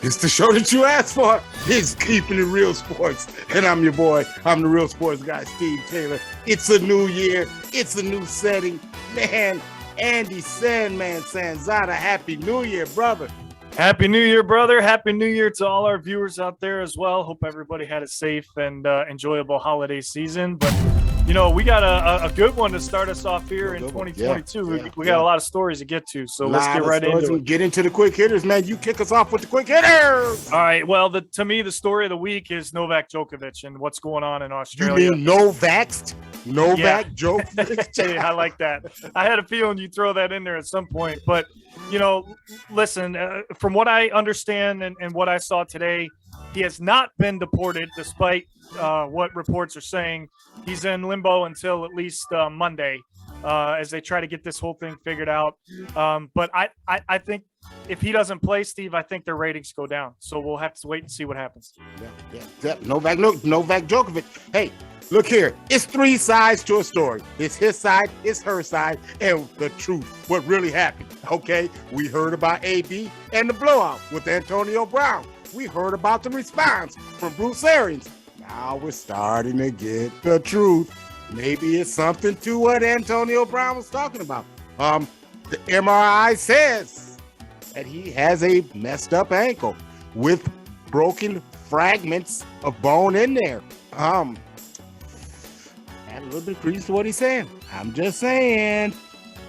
It's the show that you asked for. It's Keeping It Real Sports. And I'm your boy. I'm the real sports guy, Steve Taylor. It's a new year. It's a new setting. Man, Andy Sandman Sanzada, Happy New Year, brother. Happy New Year, brother. Happy New Year to all our viewers out there as well. Hope everybody had a safe and enjoyable holiday season. But, you know, we got a good one to start us off here in 2022. We got a lot of stories to get to, so let's get right into it. Get into the quick hitters, man. You kick us off with the quick hitters. All right. Well, to me, the story of the week is Novak Djokovic and what's going on in Australia. You mean Novak Djokovic? Hey, I like that. I had a feeling you'd throw that in there at some point. But, you know, listen, from what I understand and what I saw today, he has not been deported despite what reports are saying. He's in limbo until at least Monday as they try to get this whole thing figured out. But I think if he doesn't play, Steve, I think their ratings go down. So we'll have to wait and see what happens. Yeah. Novak Djokovic. Hey, look here. It's three sides to a story. It's his side, it's her side, and the truth, what really happened. Okay, we heard about AB and the blowout with Antonio Brown. We heard about the response from Bruce Arians. Now we're starting to get the truth. Maybe it's something to what Antonio Brown was talking about. The MRI says that he has a messed up ankle with broken fragments of bone in there. Add a little bit of credence to what he's saying. I'm just saying.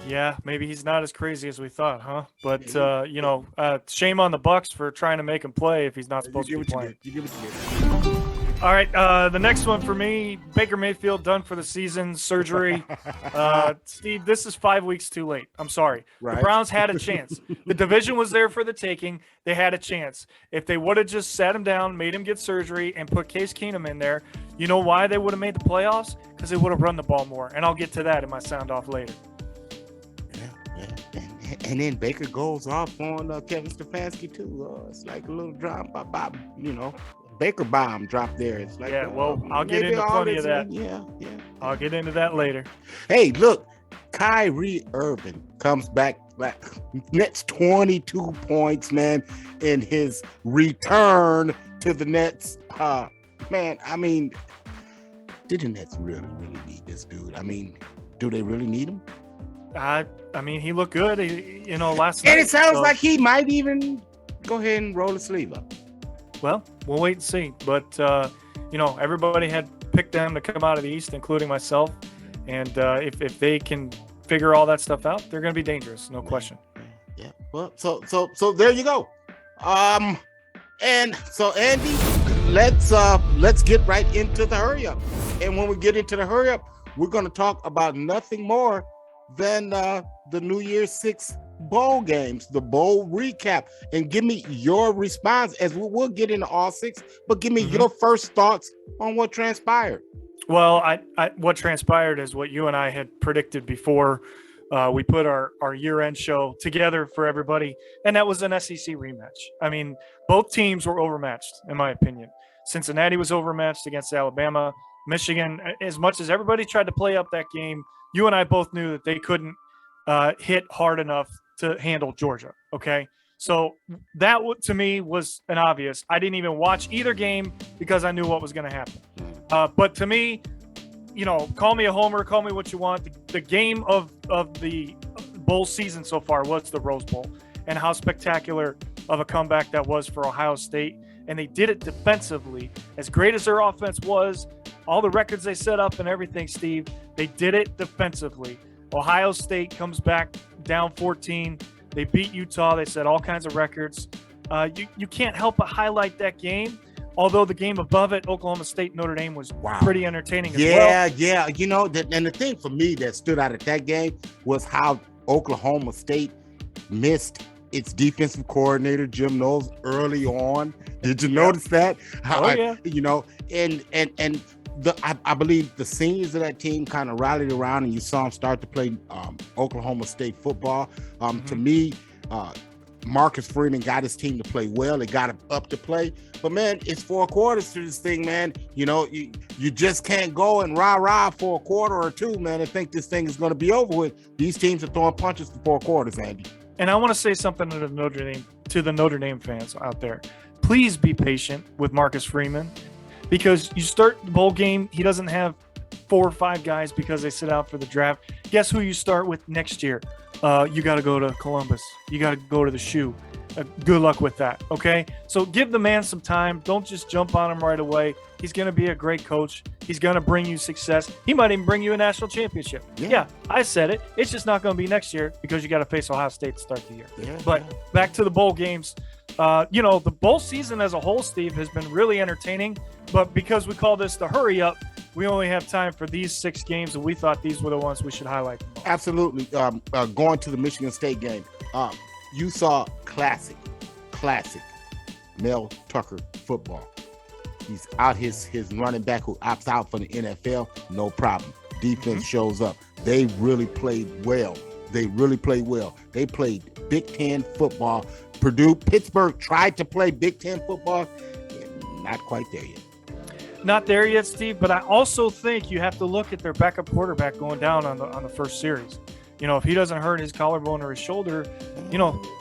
Yeah, maybe he's not as crazy as we thought, huh? But, you know, shame on the Bucks for trying to make him play if he's not supposed to be playing. All right, the next one for me, Baker Mayfield done for the season, surgery. Steve, this is 5 weeks too late. I'm sorry. Right. The Browns had a chance. The division was there for the taking. They had a chance. If they would have just sat him down, made him get surgery, and put Case Keenum in there, you know why they would have made the playoffs? Because they would have run the ball more, and I'll get to that in my sound-off later. And then Baker goes off on Kevin Stefanski, too. It's like a little drop, you know. Baker bomb dropped there. It's like, I'll get into plenty of that. Yeah. I'll get into that later. Hey, look, Kyrie Irving comes back, Nets 22 points, man, in his return to the Nets. Man, I mean, did the Nets really need this dude? I mean, do they really need him? I mean, he looked good, last night. And it sounds like he might even go ahead and roll the sleeve up. Well, we'll wait and see. But, everybody had picked them to come out of the East, including myself. And if they can figure all that stuff out, they're going to be dangerous, no question. Yeah. Well, so there you go. And so, Andy, let's get right into the hurry up. And when we get into the hurry up, we're going to talk about nothing more than the New Year's Six bowl games, the bowl recap, and give me your response as we'll get into all six, but give me your first thoughts on what transpired. Well, what transpired is what you and I had predicted before we put our year-end show together for everybody, and that was an SEC rematch. I mean, both teams were overmatched, in my opinion. Cincinnati was overmatched against Alabama. Michigan, as much as everybody tried to play up that game, you and I both knew that they couldn't hit hard enough to handle Georgia, okay? So that, to me, was an obvious. I didn't even watch either game because I knew what was going to happen. But to me, call me a homer, call me what you want. The game of the bowl season so far was the Rose Bowl, and how spectacular of a comeback that was for Ohio State. And they did it defensively. As great as their offense was, all the records they set up and everything, Steve, they did it defensively. Ohio State comes back down 14. They beat Utah. They set all kinds of records. You can't help but highlight that game, although the game above it, Oklahoma State, Notre Dame, was pretty entertaining as well. Yeah. And the thing for me that stood out at that game was how Oklahoma State missed its defensive coordinator, Jim Knowles, early on. Did you notice that? Yeah. I believe the seniors of that team kind of rallied around, and you saw them start to play Oklahoma State football. To me, Marcus Freeman got his team to play well. They got him up to play. But, man, it's 4 quarters to this thing, man. You just can't go and rah-rah for a quarter or two, man, and think this thing is going to be over with. These teams are throwing punches for 4 quarters, Andy. And I want to say something to the Notre Dame fans out there. Please be patient with Marcus Freeman, because you start the bowl game, he doesn't have 4 or 5 guys because they sit out for the draft. Guess who you start with next year? You got to go to Columbus. You got to go to the shoe. Good luck with that, okay? So give the man some time. Don't just jump on him right away. He's going to be a great coach. He's going to bring you success. He might even bring you a national championship. Yeah, I said it. It's just not going to be next year because you got to face Ohio State to start the year. But back to the bowl games. The bowl season as a whole, Steve, has been really entertaining. But because we call this the hurry up, we only have time for these 6 games, and we thought these were the ones we should highlight. Absolutely. Going to the Michigan State game, you saw classic Mel Tucker football. He's out his running back who opts out for the NFL, no problem. Defense shows up. They really played well. They played Big Ten football. Pittsburgh tried to play Big Ten football. Not quite there yet. Not there yet, Steve, but I also think you have to look at their backup quarterback going down on the first series. If he doesn't hurt his collarbone or his shoulder,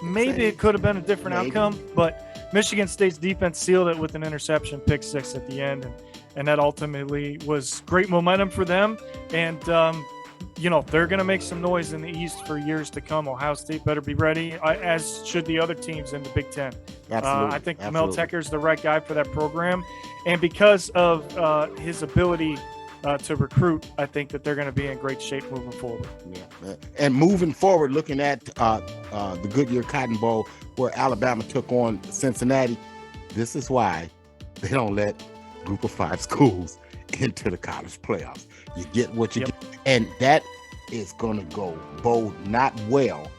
maybe it could have been a different outcome. But Michigan State's defense sealed it with an interception, pick 6 at the end, and that ultimately was great momentum for them. And they're going to make some noise in the East for years to come. Ohio State better be ready, as should the other teams in the Big Ten. I think Mel Tucker's the right guy for that program. And because of his ability to recruit, I think that they're going to be in great shape moving forward. Yeah. And moving forward, looking at the Goodyear Cotton Bowl where Alabama took on Cincinnati, this is why they don't let Group of 5 schools into the college playoffs. You get what you get. And that is going to bode not well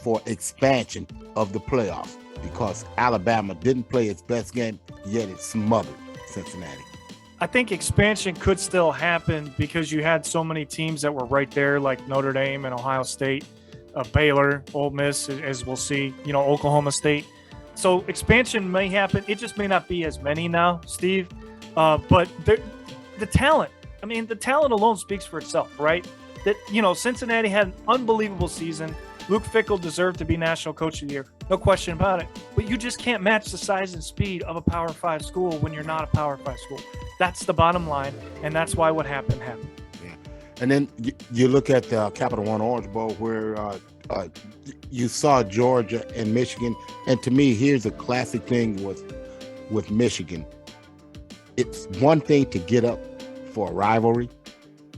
for expansion of the playoffs, because Alabama didn't play its best game, yet it smothered Cincinnati. I think expansion could still happen because you had so many teams that were right there, like Notre Dame and Ohio State, Baylor, Ole Miss, as we'll see, Oklahoma State. So expansion may happen. It just may not be as many now, Steve. But the talent, the talent alone speaks for itself, right? That, Cincinnati had an unbelievable season. Luke Fickell deserved to be National Coach of the Year. No question about it. But you just can't match the size and speed of a Power 5 school when you're not a Power 5 school. That's the bottom line, and that's why what happened. Yeah. And then you look at the Capital One Orange Bowl where you saw Georgia and Michigan. And to me, here's a classic thing with Michigan. It's one thing to get up for a rivalry.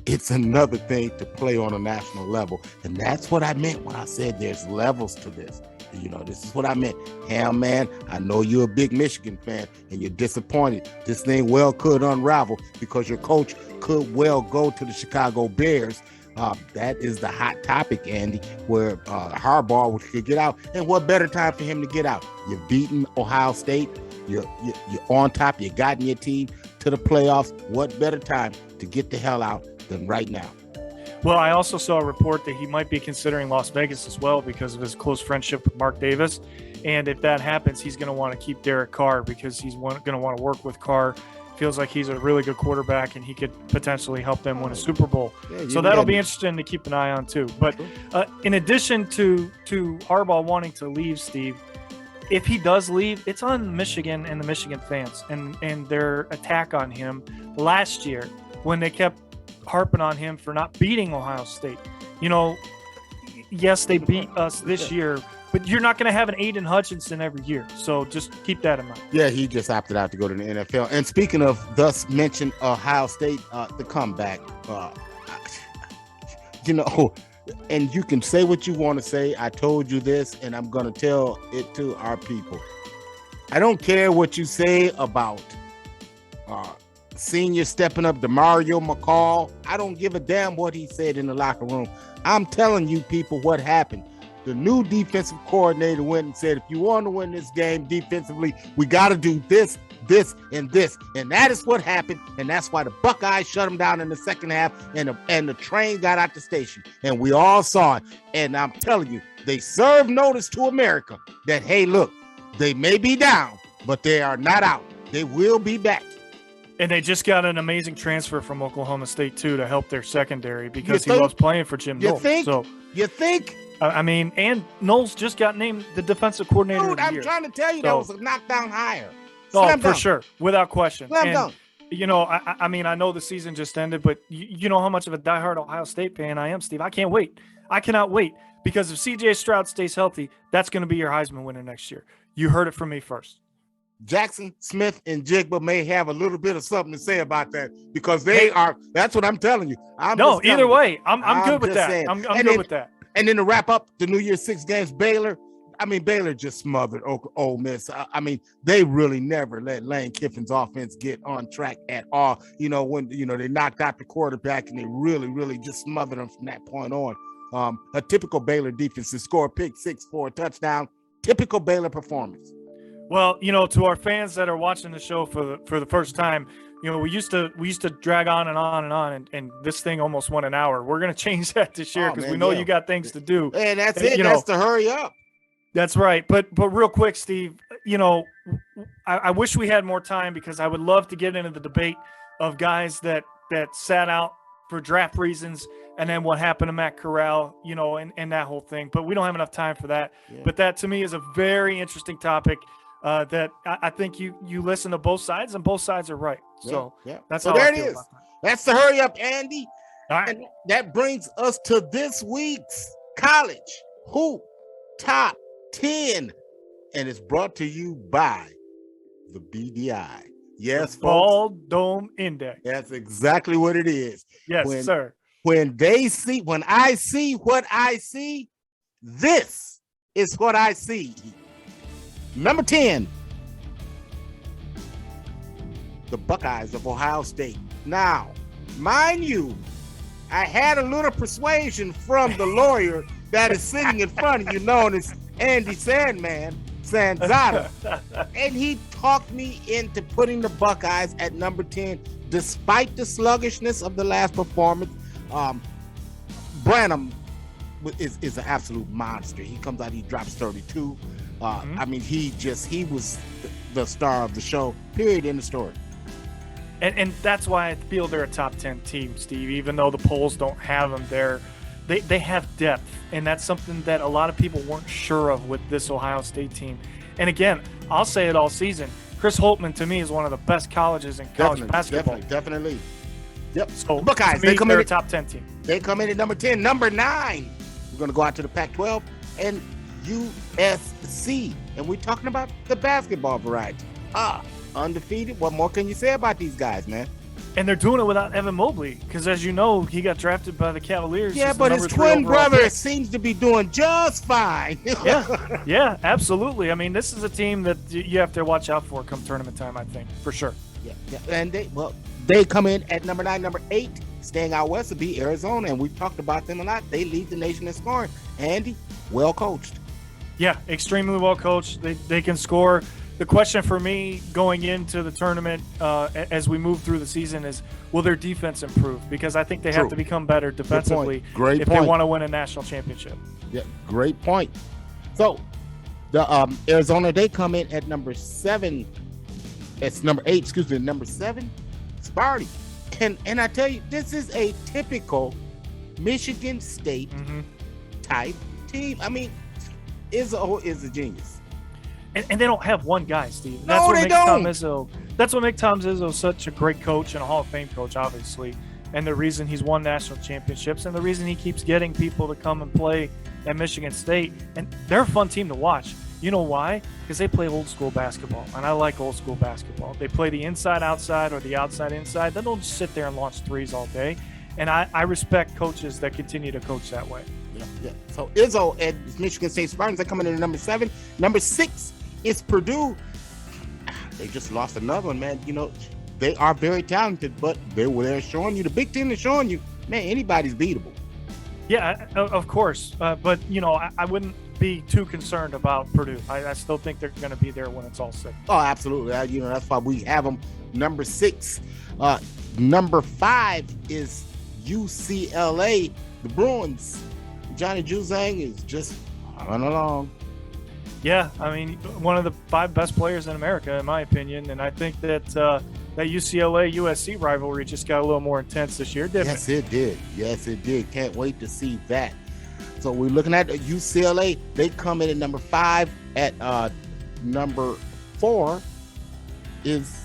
It's another thing to play on a national level. And that's what I meant when I said there's levels to this. This is what I meant. Ham, man, I know you're a big Michigan fan and you're disappointed. This thing well could unravel because your coach could well go to the Chicago Bears. That is the hot topic, Andy, where Harbaugh could get out. And what better time for him to get out? You've beaten Ohio State. You're on top. You've gotten your team to the playoffs. What better time to get the hell out than right now? Well, I also saw a report that he might be considering Las Vegas as well because of his close friendship with Mark Davis. And if that happens, he's going to want to keep Derek Carr because he's going to want to work with Carr. Feels like he's a really good quarterback and he could potentially help them win a Super Bowl. So that'll be interesting to keep an eye on too. But in addition to Harbaugh wanting to leave, Steve, if he does leave, it's on Michigan and the Michigan fans and their attack on him last year when they kept harping on him for not beating Ohio State. Yes, they beat us this year, but you're not going to have an Aiden Hutchinson every year. So just keep that in mind. Yeah, he just opted out to go to the NFL. And speaking of thus mentioned Ohio State, the comeback, and you can say what you want to say. I told you this, and I'm going to tell it to our people. I don't care what you say about senior stepping up to Mario McCall. I don't give a damn what he said in the locker room. I'm telling you people what happened. The new defensive coordinator went and said, if you want to win this game defensively, we got to do this, this, and this. And that is what happened. And that's why the Buckeyes shut them down in the second half, and the train got out the station. And we all saw it. And I'm telling you, they served notice to America that, hey, look, they may be down, but they are not out. They will be back. And they just got an amazing transfer from Oklahoma State, too, to help their secondary because he loves playing for Jim Knowles. You think? I mean, and Knowles just got named the defensive coordinator of the year. I'm trying to tell you, that was a knockdown hire. Oh, for sure. Without question. Slam dunk. You know, I mean, I know the season just ended, but you know how much of a diehard Ohio State fan I am, Steve. I can't wait. I cannot wait because if C.J. Stroud stays healthy, that's going to be your Heisman winner next year. You heard it from me first. Jackson, Smith, and Jigba may have a little bit of something to say about that because they are. That's what I'm telling you. Either way, I'm good with that. I'm good with that. And then to wrap up the New Year's 6 games, Baylor just smothered Ole Miss. I mean, they really never let Lane Kiffin's offense get on track at all. You know, when they knocked out the quarterback and they really, really just smothered them from that point on. A typical Baylor defense to score a pick six for a touchdown. Typical Baylor performance. Well, you know, to our fans that are watching the show for the first time, you know, we used to drag on and on and on, and this thing almost went an hour. We're going to change that this year because we know you got things to do. And that's it. That's to hurry up. That's right. But real quick, Steve, you know, I wish we had more time because I would love to get into the debate of guys that sat out for draft reasons and then what happened to Matt Corral, you know, and that whole thing. But we don't have enough time for that. Yeah. But that to me is a very interesting topic. That I think you listen to both sides and both sides are right. So that's how there I feel it is. about that. That's the hurry up, Andy. All right. And that brings us to this week's College Hoop Top 10. And it's brought to you by the BDI. Yes, the Ball Dome Index. That's exactly what it is. Yes, sir. When I see what I see, this is what I see. Number 10, the Buckeyes of Ohio State. Now, mind you, I had a little persuasion from the lawyer that is sitting in front of you, known as Andy Sanzada, and he talked me into putting the Buckeyes at number 10, despite the sluggishness of the last performance. Branham is an absolute monster. He comes out, he drops 32. I mean, he was the star of the show, period, in the story. And that's why I feel they're a top 10 team, Steve, even though the polls don't have them there. They have depth, and that's something that a lot of people weren't sure of with this Ohio State team. And again, I'll say it all season, Chris Holtmann, to me, is one of the best colleges in college basketball. Definitely. Yep. So Buckeyes, they come in a top 10 team. They come in at number 10. Number 9, we're going to go out to the Pac-12 and USC, and we're talking about the basketball variety. Undefeated. What more can you say about these guys, man? And they're doing it without Evan Mobley because, as you know, he got drafted by the Cavaliers. Yeah, but his twin brother seems to be doing just fine. yeah, absolutely. I mean, this is a team that you have to watch out for come tournament time, I think, for sure. Yeah. And they come in at number 9. Number 8, staying out west, would be Arizona, and we've talked about them a lot. They lead the nation in scoring. Andy, well coached. Yeah, extremely well coached. They can score. The question for me going into the tournament as we move through the season is, will their defense improve? Because I think they have to become better defensively if they want to win a national championship. Yeah, great point. So the Arizona, they come in at number 7. It's number 8, excuse me, number 7, Sparty. And I tell you, this is a typical Michigan State type team. I mean, Izzo is a genius. And they don't have one guy, Steve. That's what makes Tom Izzo such a great coach and a Hall of Fame coach, obviously. And the reason he's won national championships and the reason he keeps getting people to come and play at Michigan State. And they're a fun team to watch. You know why? Because they play old school basketball, and I like old school basketball. They play the inside outside or the outside inside. They don't just sit there and launch threes all day. And I respect coaches that continue to coach that way. Yeah. So Izzo at Michigan State Spartans, they come in at number 7. Number 6 is Purdue. They just lost another one, man. You know, they are very talented, but they're showing you, the Big Ten is showing you, man, anybody's beatable. Yeah, of course. But, you know, I wouldn't be too concerned about Purdue. I still think they're going to be there when it's all said. Oh, absolutely. That's why we have them number 6. Number 5 is UCLA. The Bruins. Johnny Juzang is just running along. Yeah, I mean, one of the 5 best players in America, in my opinion, and I think that that UCLA-USC rivalry just got a little more intense this year, didn't it? Yes, it did. Can't wait to see that. So we're looking at UCLA. They come in at number 5. At number 4 is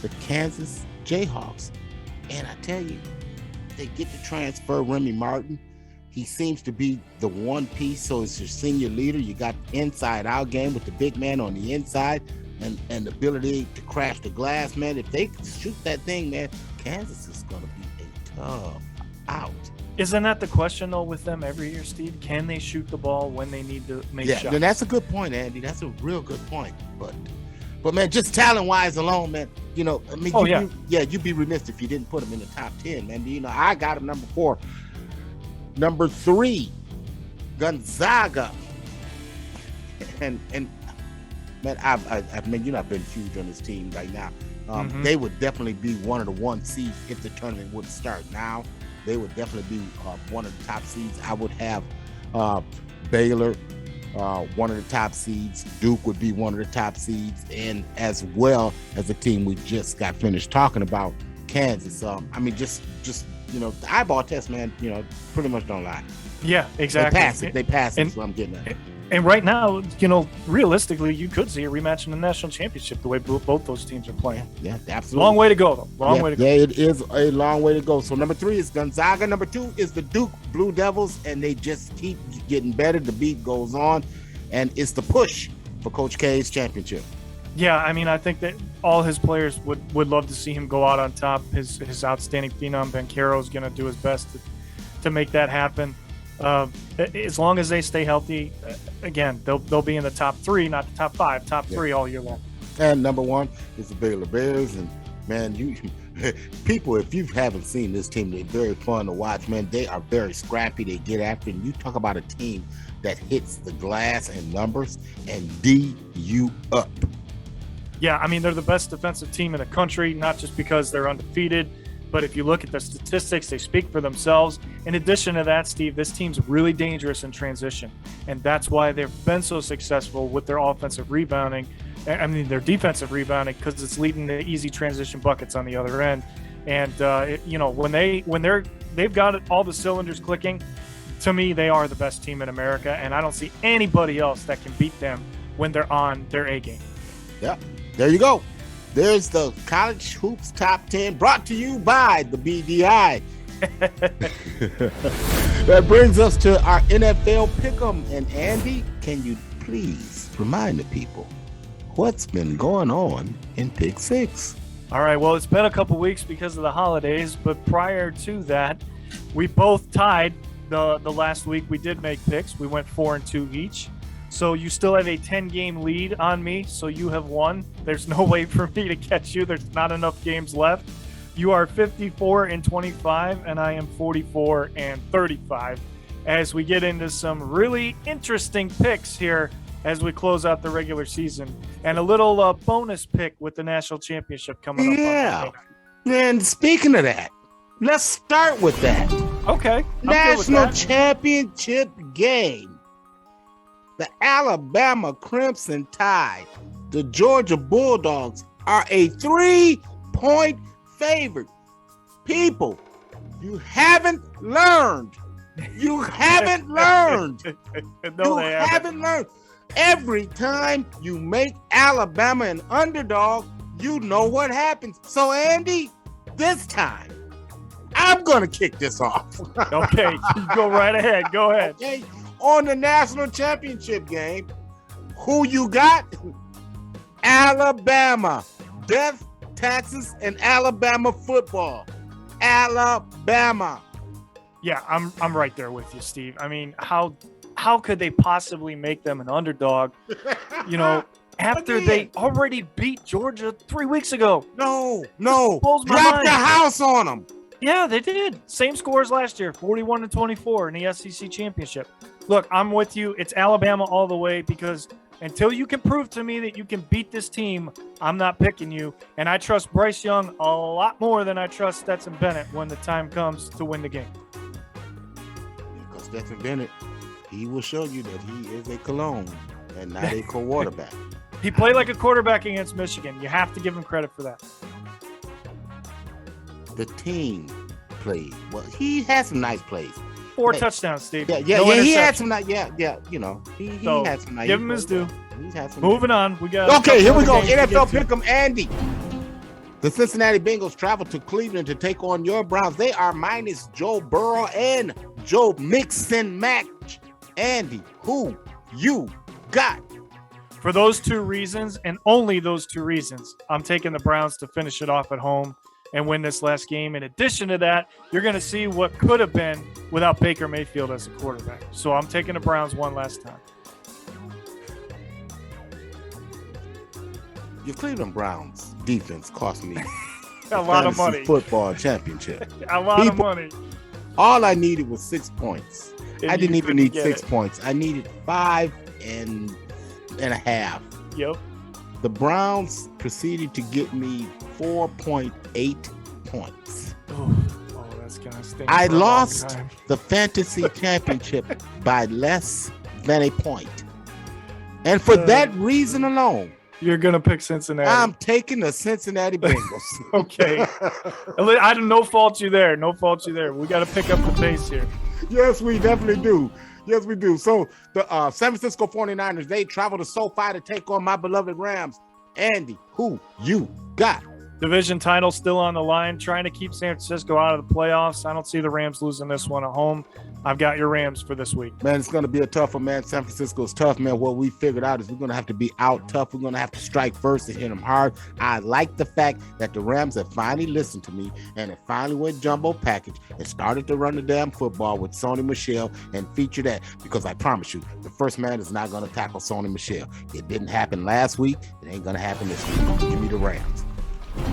the Kansas Jayhawks. And I tell you, they get to transfer Remy Martin. He seems to be the one piece. So it's your senior leader. You got inside-out game with the big man on the inside and the ability to crash the glass, man. If they shoot that thing, man, Kansas is going to be a tough out. Isn't that the question, though, with them every year, Steve? Can they shoot the ball when they need to make shots? Yeah, that's a good point, Andy. That's a real good point. But man, just talent-wise alone, man, you'd be remiss if you didn't put them in the top 10, man. I got them number 4. Number 3, Gonzaga. And man, I've been huge on this team right now. They would definitely be one of the 1 seeds if the tournament would start now. They would definitely be one of the top seeds. I would have Baylor, one of the top seeds. Duke would be one of the top seeds, and as well as the team we just got finished talking about, Kansas. Just the eyeball test, man. Pretty much don't lie. Yeah, exactly. They pass it. That's what I'm getting at. And right now, realistically, you could see a rematch in the national championship the way both those teams are playing. Yeah, absolutely. Long way to go, though. Long way to go. Yeah, it is a long way to go. So number 3 is Gonzaga. Number 2 is the Duke Blue Devils, and they just keep getting better. The beat goes on, and it's the push for Coach K's championship. Yeah, I mean, I think that all his players would love to see him go out on top. His outstanding phenom, Banchero, is going to do his best to make that happen. As long as they stay healthy, again, they'll be in the top 3, not the top 5, top 3 all year long. And number 1 is the Baylor Bears. And man, people, if you haven't seen this team, they're very fun to watch, man. They are very scrappy. They get after it. And you talk about a team that hits the glass and numbers and D you up. Yeah, I mean, they're the best defensive team in the country, not just because they're undefeated, but if you look at the statistics, they speak for themselves. In addition to that, Steve, this team's really dangerous in transition, and that's why they've been so successful with their offensive rebounding. I mean, their defensive rebounding, because it's leading to easy transition buckets on the other end. And when they've got all the cylinders clicking, to me, they are the best team in America, and I don't see anybody else that can beat them when they're on their A game. Yep. There you go. There's the College Hoops Top 10 brought to you by the BDI. That brings us to our NFL Pick'em. And Andy, can you please remind the people what's been going on in Pick 6? All right. Well, it's been a couple weeks because of the holidays, but prior to that, we both tied the last week. We did make picks. We went 4-2 each. So you still have a 10-game lead on me, so you have won. There's no way for me to catch you. There's not enough games left. You are 54-25, and I am 44-35. As we get into some really interesting picks here as we close out the regular season, and a little bonus pick with the national championship coming up. Yeah, and speaking of that, let's start with that. Okay. National championship game. The Alabama Crimson Tide, the Georgia Bulldogs, are a 3-point favorite. People, you haven't learned. You haven't learned. No, they haven't learned. Every time you make Alabama an underdog, you know what happens. So, Andy, this time, I'm going to kick this off. Okay, go right ahead. Go ahead. Okay. On the national championship game, who you got? Alabama. Death, taxes, and Alabama football. Alabama. Yeah, I'm right there with you, Steve. I mean, how could they possibly make them an underdog? After they already beat Georgia 3 weeks ago. No. Blows my Drop mind. the house on them. Yeah, they did. Same scores last year, 41-24 in the SEC championship. Look, I'm with you. It's Alabama all the way because until you can prove to me that you can beat this team, I'm not picking you. And I trust Bryce Young a lot more than I trust Stetson Bennett when the time comes to win the game. Because Stetson Bennett, he will show you that he is a cologne and not a quarterback. He played like a quarterback against Michigan. You have to give him credit for that. The team played. Well, he had some nice plays. 4 touchdowns, Steve. Yeah, he had some nice. Yeah, you know, he had some nice. Give him his due. He's had some. Moving on, we got. Okay, here we go. NFL Pick'em Andy. The Cincinnati Bengals travel to Cleveland to take on your Browns. They are minus Joe Burrow and Joe Mixon match. Andy, who you got? For those 2 reasons, and only those 2 reasons, I'm taking the Browns to finish it off at home and win this last game. In addition to that, you're going to see what could have been without Baker Mayfield as a quarterback. So I'm taking the Browns one last time. Your Cleveland Browns defense cost me a lot of money. Football championship. A lot of money. All I needed was 6 points. And I didn't even need 6 it. points. I needed 5 and a half. Yep. The Browns proceeded to get me 4.8 points. Oh, that's gonna stink. I lost the fantasy championship by less than a point. And for that reason alone, you're gonna pick Cincinnati. I'm taking the Cincinnati Bengals. Okay. I don't no fault you there. No fault you there. We got to pick up the pace here. Yes, we definitely do. Yes, we do. So the San Francisco 49ers, they travel to SoFi to take on my beloved Rams. Andy, who you got? Division title still on the line, trying to keep San Francisco out of the playoffs. I don't see the Rams losing this one at home. I've got your Rams for this week. Man, it's going to be a tough one, man. San Francisco is tough, man. What we figured out is we're going to have to be out tough. We're going to have to strike first and hit them hard. I like the fact that the Rams have finally listened to me and it finally went jumbo package and started to run the damn football with Sony Michel and feature that, because I promise you, the first man is not going to tackle Sony Michel. It didn't happen last week. It ain't going to happen this week. Give me the Rams.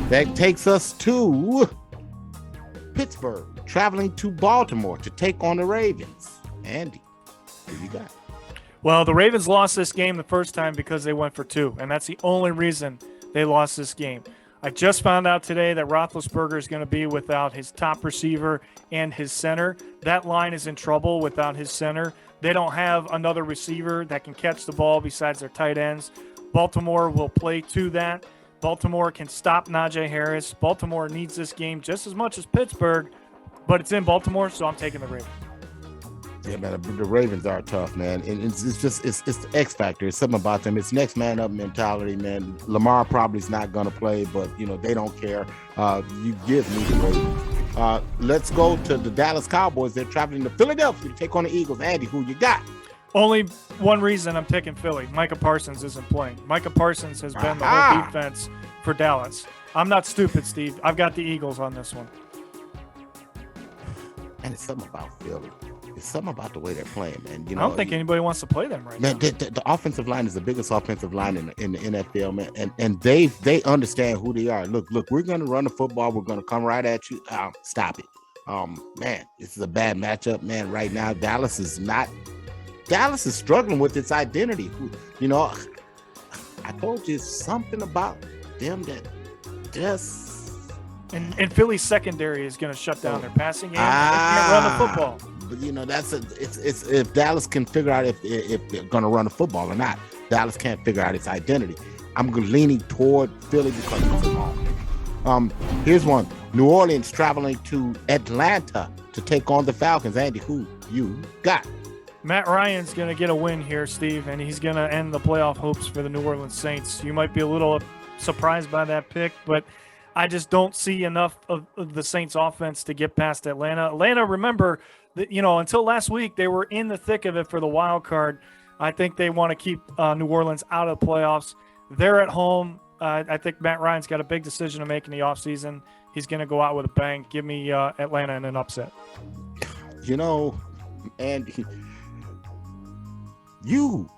That takes us to Pittsburgh, traveling to Baltimore to take on the Ravens. Andy, who you got? Well, the Ravens lost this game the first time because they went for 2, and that's the only reason they lost this game. I just found out today that Roethlisberger is going to be without his top receiver and his center. That line is in trouble without his center. They don't have another receiver that can catch the ball besides their tight ends. Baltimore will play to that. Baltimore can stop Najee Harris. Baltimore needs this game just as much as Pittsburgh, but it's in Baltimore, so I'm taking the Ravens. Yeah, man, the Ravens are tough, man. And it's the X factor. It's something about them. It's next man up mentality, man. Lamar probably is not going to play, but, you know, they don't care. You give me the Ravens. Let's go to the Dallas Cowboys. They're traveling to Philadelphia to take on the Eagles. Andy, who you got? Only one reason I'm taking Philly. Micah Parsons isn't playing. Micah Parsons has been the whole defense for Dallas. I'm not stupid, Steve. I've got the Eagles on this one. And it's something about Philly. It's something about the way they're playing, man. You know, I don't think anybody wants to play them right now. The offensive line is the biggest offensive line in the NFL, man. And they understand who they are. Look, we're going to run the football. We're going to come right at you. Stop it. Man, this is a bad matchup, man, right now. Dallas is struggling with its identity. You know, I told you something about them that just... And Philly's secondary is going to shut down their passing game. They can't run the football. But, you know, it's if Dallas can figure out if they're going to run the football or not. Dallas can't figure out its identity. I'm leaning toward Philly because it's long. Here's one. New Orleans traveling to Atlanta to take on the Falcons. Andy, who you got? Matt Ryan's going to get a win here, Steve, and he's going to end the playoff hopes for the New Orleans Saints. You might be a little surprised by that pick, but I just don't see enough of the Saints offense to get past Atlanta. Atlanta, remember, that, you know, until last week, they were in the thick of it for the wild card. I think they want to keep New Orleans out of the playoffs. They're at home. I think Matt Ryan's got a big decision to make in the offseason. He's going to go out with a bang. Give me Atlanta in an upset. You know, Andy, you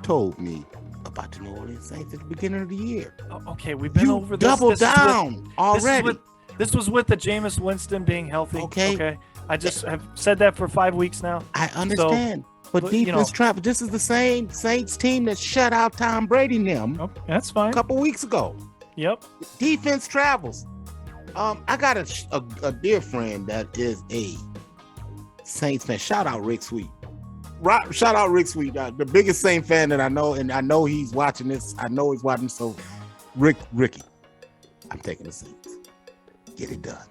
told me about the New Orleans Saints at the beginning of the year. Okay, we've been over this. Double down already. This was with the Jameis Winston being healthy. Okay. I just have said that for 5 weeks now. I understand. But defense travel. This is the same Saints team that shut out Tom Brady and them. Oh, that's fine. A couple weeks ago. Yep. Defense travels. I got a dear friend that is a Saints fan. Shout out Rick Sweet. Shout out Rick Sweet, the biggest Saint fan that I know, and I know he's watching this. I know he's watching. So, Ricky, I'm taking the Saints. Get it done.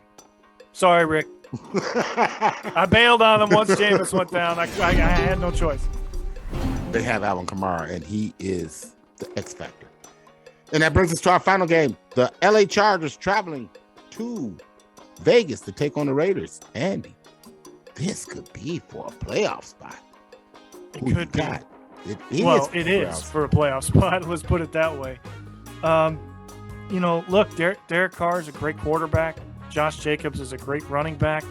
Sorry, Rick. I bailed on him once Jameis went down. I had no choice. They have Alvin Kamara, and he is the X factor. And that brings us to our final game. The LA Chargers traveling to Vegas to take on the Raiders. Andy, this could be for a playoff spot. It could be. It is for a playoff spot. Let's put it that way. Look, Derek Carr is a great quarterback. Josh Jacobs is a great running back.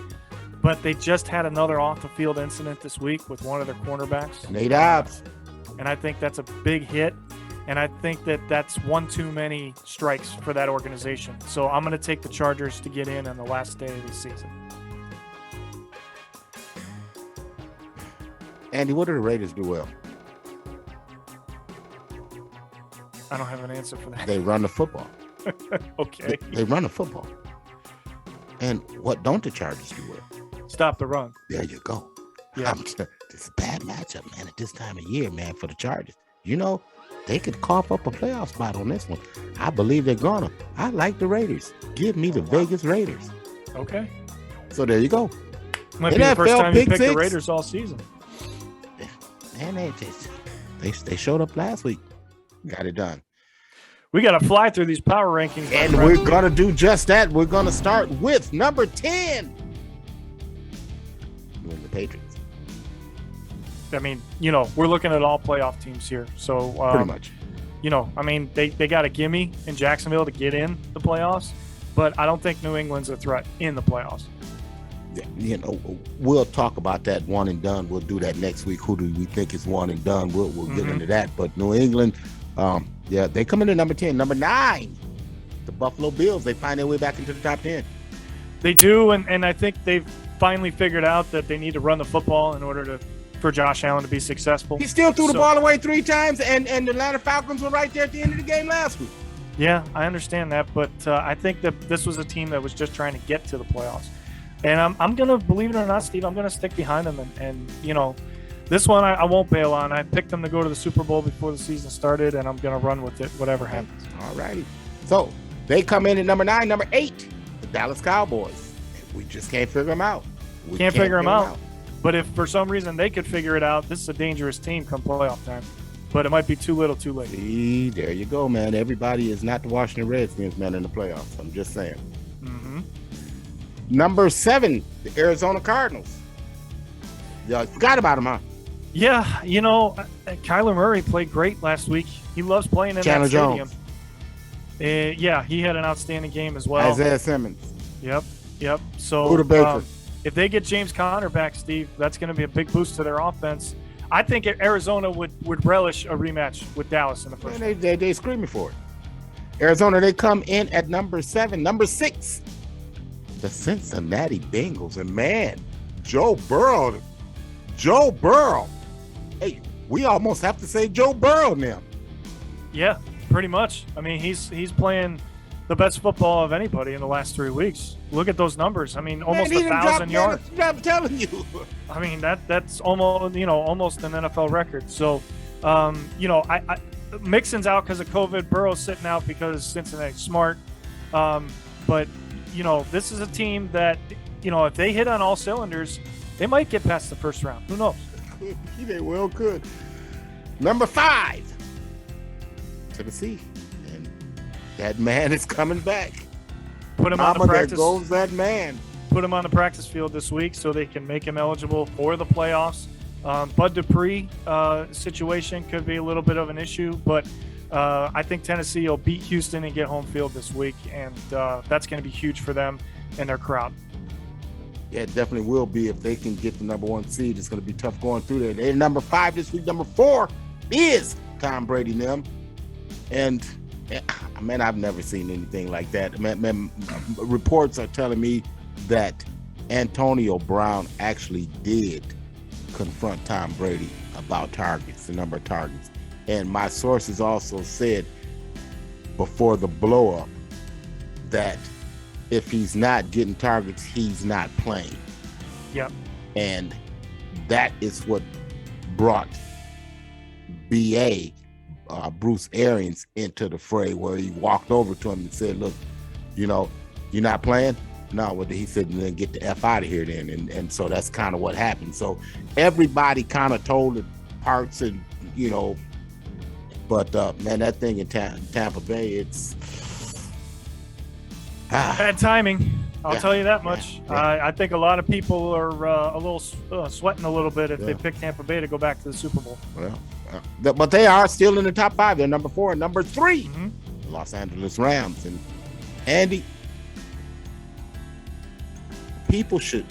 But they just had another off-the-field incident this week with one of their cornerbacks. Nate Hobbs. And I think that's a big hit. And I think that's one too many strikes for that organization. So I'm going to take the Chargers to get in on the last day of the season. Andy, what do the Raiders do well? I don't have an answer for that. They run the football. Okay. They run the football. And what don't the Chargers do well? Stop the run. There you go. Yeah. This is a bad matchup, man, at this time of year, man, for the Chargers. They could cough up a playoff spot on this one. I believe they're gonna. I like the Raiders. Give me the Vegas Raiders. Okay. So there you go. Might be the first time you picked the Raiders all season. Man, they showed up last week. Got it done. We got to fly through these power rankings. And we're going to do just that. We're going to start with number 10. New England Patriots. I mean, we're looking at all playoff teams here. So, pretty much. They got a gimme in Jacksonville to get in the playoffs, but I don't think New England's a threat in the playoffs. We'll talk about that one and done. We'll do that next week. Who do we think is one and done? We'll get into that. But New England, they come in at number 10. Number 9, the Buffalo Bills. They find their way back into the top 10. They do, and I think they've finally figured out that they need to run the football in order for Josh Allen to be successful. He still threw the ball away 3 times, and the Atlanta Falcons were right there at the end of the game last week. Yeah, I understand that, but I think that this was a team that was just trying to get to the playoffs. And I'm going to, believe it or not, Steve, I'm going to stick behind them. And this one I won't bail on. I picked them to go to the Super Bowl before the season started, and I'm going to run with it, whatever happens. All righty. So they come in at number 9. Number 8, the Dallas Cowboys. We just can't figure them out. We can't figure them out. But if for some reason they could figure it out, this is a dangerous team come playoff time. But it might be too little too late. See, there you go, man. Everybody is not the Washington Redskins, man, in the playoffs. I'm just saying. Mm-hmm. Number 7, the Arizona Cardinals. Y'all forgot about them, huh? Yeah, Kyler Murray played great last week. He loves playing in Chandler that stadium. Jones. He had an outstanding game as well. Isaiah Simmons. Yep. So Buda Baker. If they get James Conner back, Steve, that's going to be a big boost to their offense. I think Arizona would relish a rematch with Dallas in the first round. They screaming for it. Arizona, they come in at number 7. Number 6, the Cincinnati Bengals. And, man, Joe Burrow. Hey, we almost have to say Joe Burrow now. Yeah, pretty much. I mean, he's playing the best football of anybody in the last 3 weeks. Look at those numbers. I mean, almost 1,000 yards. I'm telling you. I mean, that's almost an NFL record. So, Mixon's out because of COVID. Burrow's sitting out because Cincinnati's smart. But this is a team that, if they hit on all cylinders, they might get past the first round. Who knows? They well could. Number 5, Tennessee. And that man is coming back. Put him on the practice. There goes that man. Put him on the practice field this week so they can make him eligible for the playoffs. Bud Dupree situation could be a little bit of an issue, but I think Tennessee will beat Houston and get home field this week, and that's going to be huge for them and their crowd. Yeah, it definitely will be if they can get the number 1 seed. It's going to be tough going through there. They're number 5 this week. Number 4 is Tom Brady and them. And, man, I've never seen anything like that. Man, reports are telling me that Antonio Brown actually did confront Tom Brady about targets, the number of targets. And my sources also said before the blow up that if he's not getting targets, he's not playing. Yep. And that is what brought BA, Bruce Arians, into the fray, where he walked over to him and said, look, you know, you're not playing? No, well, he said, then get the F out of here then. And so that's kind of what happened. So everybody kind of told the parts and, you know, but man, that thing in Tampa Bay, it's bad timing. I'll tell you that much. Yeah. I think a lot of people are a little sweating a little bit if they pick Tampa Bay to go back to the Super Bowl. Well, but they are still in the top 5. They're number 4 and number 3. The Los Angeles Rams. And Andy, people should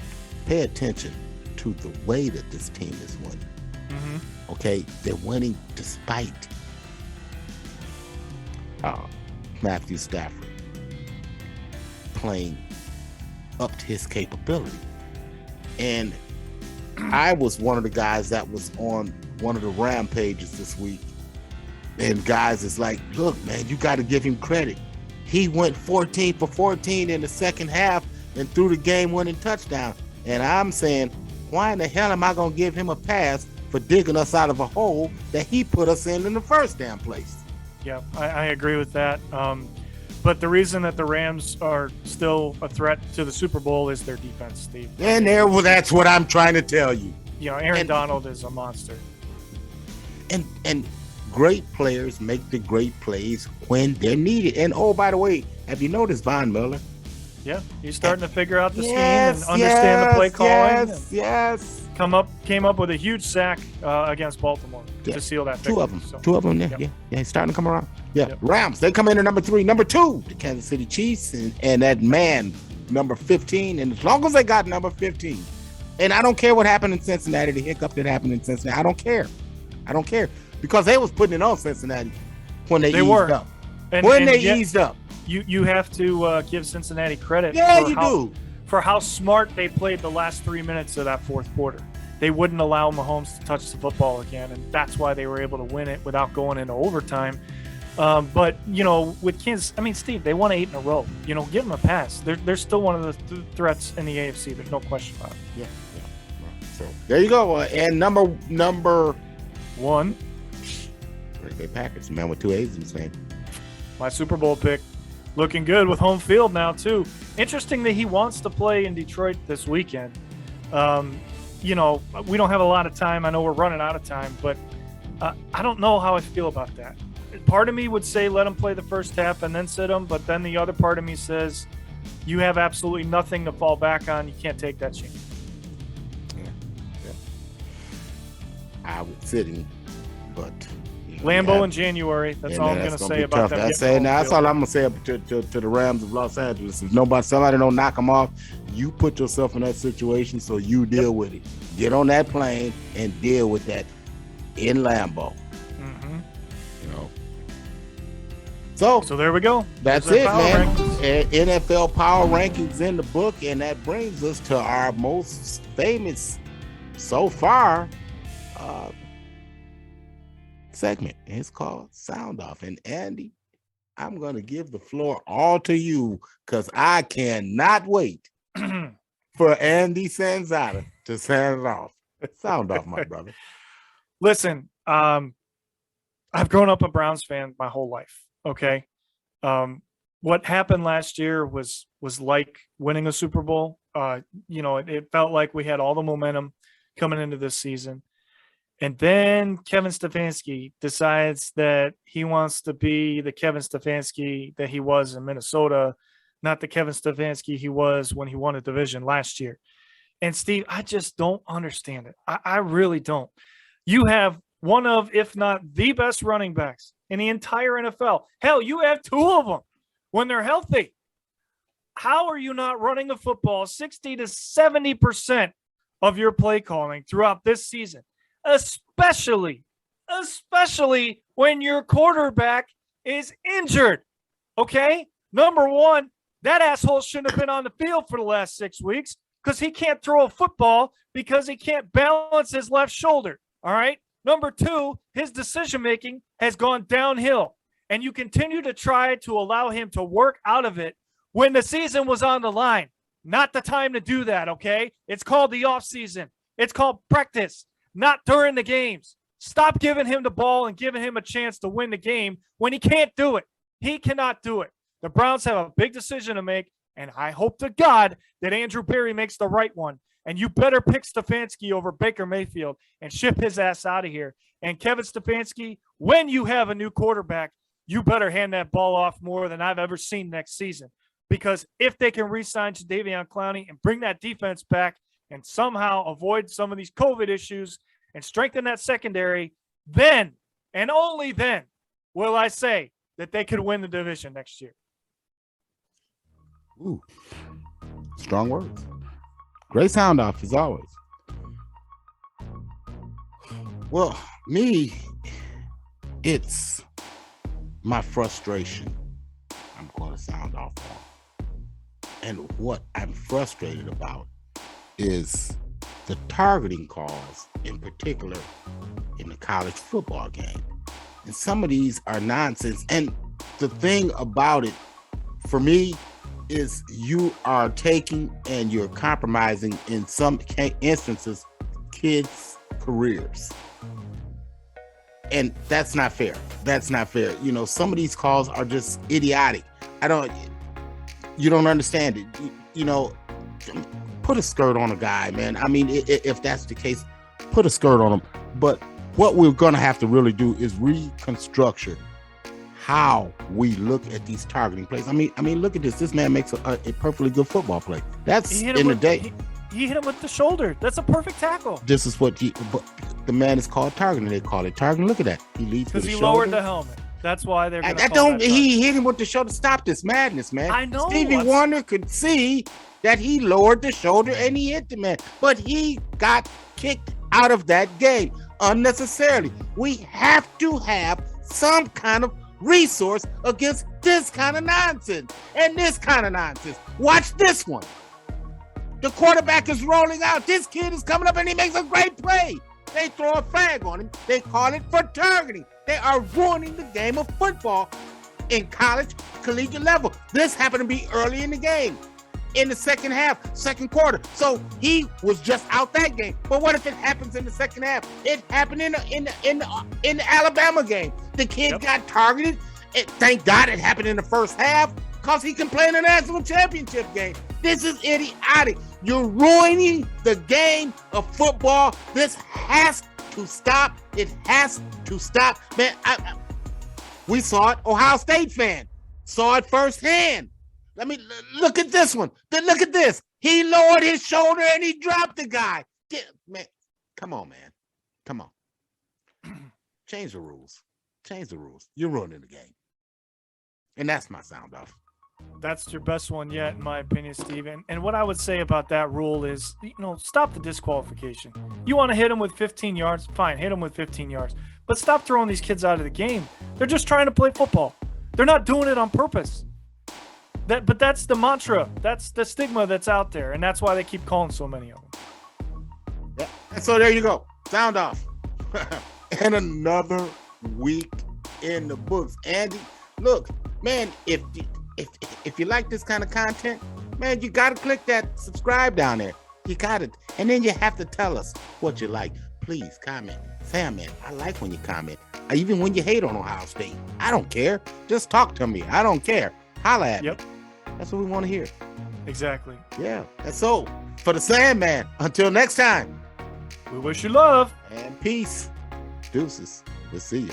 pay attention to the way that this team is winning. Okay, they're winning despite Matthew Stafford playing up to his capability. And I was one of the guys that was on one of the rampages this week, and guys is like, look, man, you got to give him credit. He went 14 for 14 in the second half and threw the game-winning touchdown. And I'm saying, why in the hell am I going to give him a pass for digging us out of a hole that he put us in the first damn place? Yeah, I agree with that. But the reason that the Rams are still a threat to the Super Bowl is their defense, Steve. And that's what I'm trying to tell you. You know, Aaron Donald is a monster. And great players make the great plays when they're needed. And oh, by the way, have you noticed Von Miller? Yeah, he's starting to figure out the scheme and understand the play calling. Yes. Came up with a huge sack against Baltimore to seal that victory. Two of them. Yeah, he's starting to come around. Yeah, Rams, they come in at number 3. Number 2, the Kansas City Chiefs, and that man, number 15. And as long as they got number 15, and I don't care what happened in Cincinnati, the hiccup that happened in Cincinnati, I don't care because they was putting it on Cincinnati when they eased up. Eased up. You have to give Cincinnati credit. Yeah, you do. For how smart they played the last 3 minutes of that fourth quarter. They wouldn't allow Mahomes to touch the football again, and that's why they were able to win it without going into overtime. But, you know, with Kansas, I mean, Steve, they won 8 in a row. You know, give them a pass. They're still one of the threats in the AFC. There's no question about it. Yeah. So there you go. And number 1. Green Bay Packers, man with 2 A's in his name. My Super Bowl pick. Looking good with home field now, too. Interesting that he wants to play in Detroit this weekend. You know, we don't have a lot of time. I know we're running out of time, but I don't know how I feel about that. Part of me would say let him play the first half and then sit him, but then the other part of me says you have absolutely nothing to fall back on. You can't take that chance. Yeah. I would sit him, but Lambeau in January. That's all I'm going to say about them. That's all I'm going to say to the Rams of Los Angeles. If somebody don't knock them off, you put yourself in that situation, so you deal with it. Get on that plane and deal with that in Lambeau. You know. So there we go. That's it, man. NFL Power Rankings in the book, and that brings us to our most famous so far segment. It's called Sound Off. And Andy, I'm going to give the floor all to you because I cannot wait for Andy Sanzata to sound it off. Sound off, my brother. Listen, I've grown up a Browns fan my whole life. Okay. What happened last year was like winning a Super Bowl. You know, it felt like we had all the momentum coming into this season. And then Kevin Stefanski decides that he wants to be the Kevin Stefanski that he was in Minnesota, not the Kevin Stefanski he was when he won a division last year. And Steve, I just don't understand it. I really don't. You have one of, if not the best running backs in the entire NFL. Hell, you have 2 of them when they're healthy. How are you not running the football 60 to 70% of your play calling throughout this season? Especially when your quarterback is injured. Okay? Number one, that asshole shouldn't have been on the field for the last 6 weeks. because he can't throw a football because he can't balance his left shoulder. All right. Number two, his decision-making has gone downhill. And you continue to try to allow him to work out of it when the season was on the line. Not the time to do that, okay? It's called the offseason. It's called practice, not during the games. Stop giving him the ball and giving him a chance to win the game when he can't do it. He cannot do it. The Browns have a big decision to make, and I hope to God that Andrew Berry makes the right one. And you better pick Stefanski over Baker Mayfield and ship his ass out of here. And Kevin Stefanski, when you have a new quarterback, you better hand that ball off more than I've ever seen next season. Because if they can re-sign Jadeveon Clowney and bring that defense back and somehow avoid some of these COVID issues and strengthen that secondary, then and only then will I say that they could win the division next year. Ooh, strong words. Great sound off as always. Well, me, it's my frustration I'm going to sound off on. And what I'm frustrated about is the targeting calls, in particular in the college football game. And some of these are nonsense. And the thing about it, for me, is you are taking and you're compromising, in some instances, kids' careers. And that's not fair. That's not fair. You know, some of these calls are just idiotic. You don't understand it. You know, put a skirt on a guy, man. I mean, if that's the case, put a skirt on him. But what we're going to have to really do is reconstruct how we look at these targeting plays. I mean, look at this. This man makes a perfectly good football play. That's in the day. He hit him with the shoulder. That's a perfect tackle. This is what the man is called targeting. They call it targeting. Look at that. He leads with the shoulder. Because he lowered the helmet. That's why they're going to he hit him with the shoulder. Stop this madness, man. I know. Stevie Wonder could see that he lowered the shoulder and he hit the man. But he got kicked out of that game unnecessarily. We have to have some kind of resource against this kind of nonsense and this kind of nonsense. Watch this one. The quarterback is rolling out. This kid is coming up and he makes a great play. They throw a flag on him. They call it for targeting. They are ruining the game of football in college, collegiate level. This happened to be early in the game, in the second half, second quarter. So he was just out that game. But what if it happens in the second half? It happened in the Alabama game. The kid got targeted. Thank God it happened in the first half, because he can play in the national championship game. This is idiotic. You're ruining the game of football. This has to stop. It has to stop. Man, we saw it. Ohio State fan saw it firsthand. Let me look at this one. Look at this. He lowered his shoulder and he dropped the guy. Man, come on, man. Come on. Change the rules. Change the rules. You're ruining the game. And that's my sound off. That's your best one yet, in my opinion, Steve. And what I would say about that rule is, stop the disqualification. You want to hit them with 15 yards? Fine, hit them with 15 yards. But stop throwing these kids out of the game. They're just trying to play football. They're not doing it on purpose. But that's the mantra. That's the stigma that's out there. And that's why they keep calling so many of them. Yeah. And so there you go. Sound off. And another week in the books. Andy, look, man, if you like this kind of content, man, you got to click that subscribe down there. You got it. And then you have to tell us what you like. Please comment. Say, man, I like when you comment. Even when you hate on Ohio State. I don't care. Just talk to me. I don't care. Holla at me. That's what we want to hear. Exactly. Yeah. And so, for the Sandman, until next time, we wish you love and peace. Deuces. We'll see you.